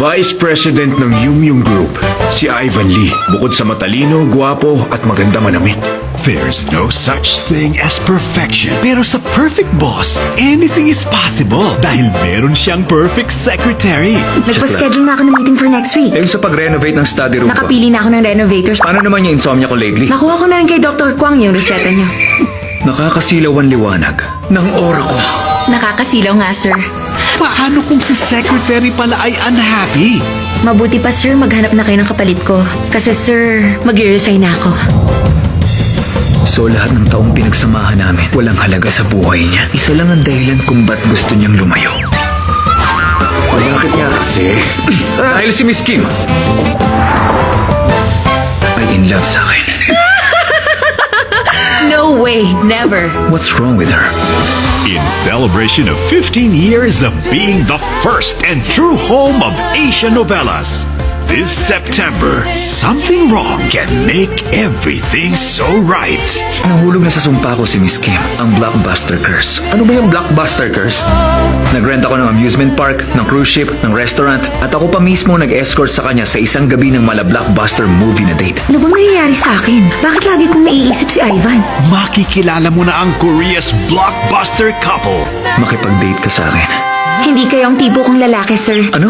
Vice President ng Yum Group, si Ivan Lee. Bukod sa matalino, gwapo at maganda manamit. There's no such thing as perfection. Pero sa perfect boss, anything is possible dahil meron siyang perfect secretary. Nagpa-schedule na ako ng meeting for next week. Yung sa pag-renovate ng study room ko. Nakapili na ako ng renovators. Paano naman yung insomnia ko lately? Nakuha ko na rin kay Dr. Kwang yung reseta niyo. Nakakasilaw ang liwanag ng aura ko. Nakakasilaw nga, sir. Paano kung si secretary pala ay unhappy? Mabuti pa, sir, maghanap na kayo ng kapalit ko. Kasi, sir, mag-resign na ako. So lahat ng taong pinagsamahan namin, walang halaga sa buhay niya. Isa lang ang dahilan kung ba't gusto niyang lumayo. Bakit nga kasi? Dahil si Miss Kim ay in love sa akin. No way, never. What's wrong with her? In celebration of 15 years of being the first and true home of Asian novellas, this September, something wrong can make everything so right. Nahulog na sa sumpa ko si Miss Kim, ang Blockbuster Curse. Ano ba yung Blockbuster Curse? Nag-rent ako ng amusement park, ng cruise ship, ng restaurant, at ako pa mismo nag-escort sa kanya sa isang gabi ng mala blockbuster movie na date. Ano bang nangyayari sa akin? Bakit lagi kong naiisip si Ivan? Makikilala mo na ang Korea's blockbuster couple. Makipag-date ka sa akin. Hindi kayo ang tipo kong lalaki, sir. Ano?